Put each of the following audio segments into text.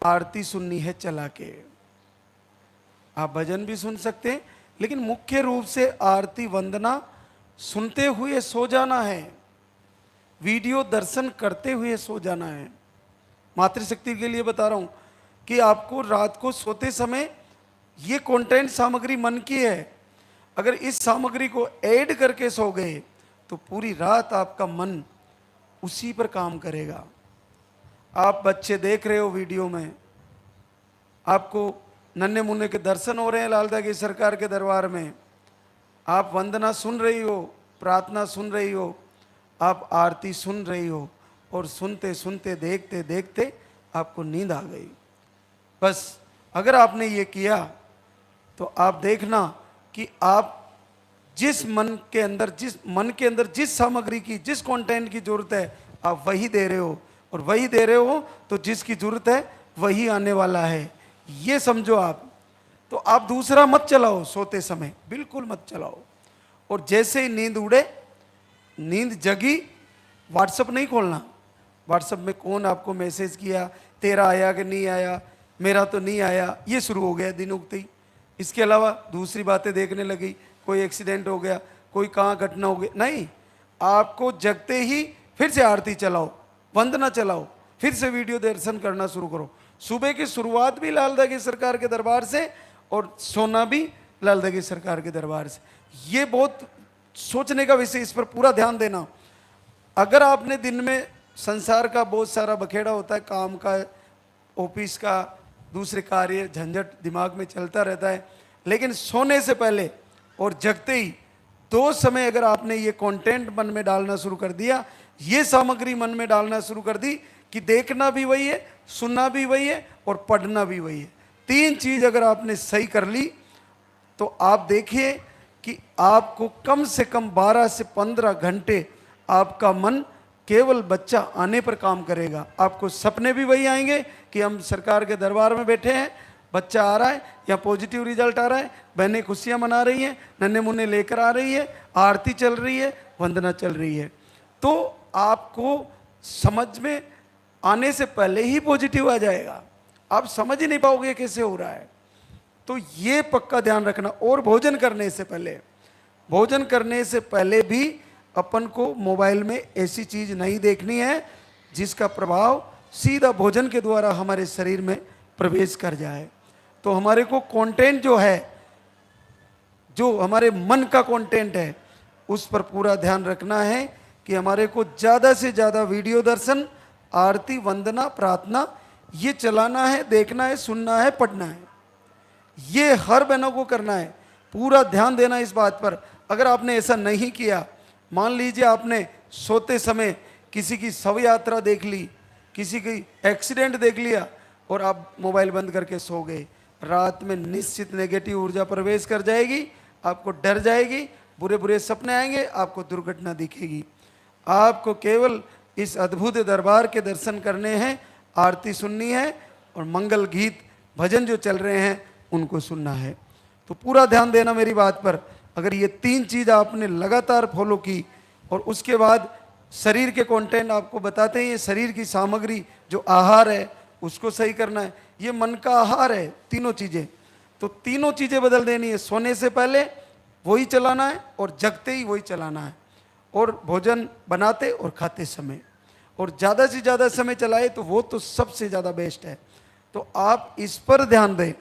आरती सुननी है चला के। आप भजन भी सुन सकते हैं, लेकिन मुख्य रूप से आरती वंदना सुनते हुए सो जाना है, वीडियो दर्शन करते हुए सो जाना है। मातृशक्ति के लिए बता रहा हूं कि आपको रात को सोते समय ये कंटेंट सामग्री मन की है, अगर इस सामग्री को ऐड करके सो गए तो पूरी रात आपका मन उसी पर काम करेगा। आप बच्चे देख रहे हो वीडियो में, आपको नन्हे मुन्ने के दर्शन हो रहे हैं लाल की सरकार के दरबार में, आप वंदना सुन रही हो, प्रार्थना सुन रही हो, आप आरती सुन रही हो, और सुनते सुनते देखते देखते आपको नींद आ गई। बस अगर आपने ये किया तो आप देखना कि आप जिस मन के अंदर जिस सामग्री की, जिस कंटेंट की जरूरत है, आप वही दे रहे हो, और वही दे रहे हो तो जिसकी जरूरत है वही आने वाला है, ये समझो आप। तो आप दूसरा मत चलाओ सोते समय, बिल्कुल मत चलाओ। और जैसे ही नींद उड़े, नींद जगी, व्हाट्सएप नहीं खोलना। व्हाट्सएप में कौन आपको मैसेज किया, तेरा आया कि नहीं आया, मेरा तो नहीं आया, ये शुरू हो गया दिन उगते ही। इसके अलावा दूसरी बातें देखने लगी, कोई एक्सीडेंट हो गया, कोई कहाँ घटना हो गई, नहीं। आपको जगते ही फिर से आरती चलाओ, वंदना चलाओ, फिर से वीडियो दर्शन करना शुरू करो। सुबह की शुरुआत भी लाल की सरकार के दरबार से, और सोना भी लाल की सरकार के दरबार से। ये बहुत सोचने का विषय, इस पर पूरा ध्यान देना। अगर आपने दिन में संसार का बहुत सारा बखेड़ा होता है, काम का, ऑफिस का, दूसरे कार्य, झंझट दिमाग में चलता रहता है, लेकिन सोने से पहले और जगते ही 2 समय अगर आपने ये कंटेंट मन में डालना शुरू कर दिया, ये सामग्री मन में डालना शुरू कर दी कि देखना भी वही है, सुनना भी वही है, और पढ़ना भी वही है, 3 चीज अगर आपने सही कर ली तो आप देखिए कि आपको कम से कम 12 से 15 घंटे आपका मन केवल बच्चा आने पर काम करेगा। आपको सपने भी वही आएंगे कि हम सरकार के दरबार में बैठे हैं, बच्चा आ रहा है या पॉजिटिव रिजल्ट आ रहा है, बहनें खुशियां मना रही हैं, नन्हे मुन्ने लेकर आ रही है, आरती चल रही है, वंदना चल रही है। तो आपको समझ में आने से पहले ही पॉजिटिव आ जाएगा, आप समझ ही नहीं पाओगे कैसे हो रहा है। तो ये पक्का ध्यान रखना। और भोजन करने से पहले भी अपन को मोबाइल में ऐसी चीज नहीं देखनी है जिसका प्रभाव सीधा भोजन के द्वारा हमारे शरीर में प्रवेश कर जाए। तो हमारे को कंटेंट जो है, जो हमारे मन का कंटेंट है, उस पर पूरा ध्यान रखना है कि हमारे को ज़्यादा से ज़्यादा वीडियो दर्शन, आरती, वंदना, प्रार्थना ये चलाना है, देखना है, सुनना है, पढ़ना है। ये हर बहनों को करना है, पूरा ध्यान देना इस बात पर। अगर आपने ऐसा नहीं किया, मान लीजिए आपने सोते समय किसी की शव यात्रा देख ली, किसी की एक्सीडेंट देख लिया, और आप मोबाइल बंद करके सो गए, रात में निश्चित नेगेटिव ऊर्जा प्रवेश कर जाएगी, आपको डर जाएगी, बुरे बुरे सपने आएंगे, आपको दुर्घटना दिखेगी। आपको केवल इस अद्भुत दरबार के दर्शन करने हैं, आरती सुननी है, और मंगल गीत भजन जो चल रहे हैं उनको सुनना है। तो पूरा ध्यान देना मेरी बात पर। अगर ये 3 चीज़ आपने लगातार फॉलो की, और उसके बाद शरीर के कंटेंट आपको बताते हैं, ये शरीर की सामग्री जो आहार है उसको सही करना है, ये मन का आहार है, तीनों चीज़ें। तो तीनों चीज़ें बदल देनी है। सोने से पहले वही चलाना है, और जगते ही वही चलाना है, और भोजन बनाते और खाते समय, और ज़्यादा से ज़्यादा समय चलाए तो वो तो सबसे ज़्यादा बेस्ट है। तो आप इस पर ध्यान दें।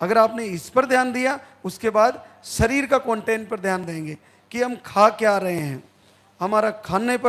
अगर आपने इस पर ध्यान दिया, उसके बाद शरीर का कंटेंट पर ध्यान देंगे कि हम खा क्या रहे हैं, हमारा खाने पर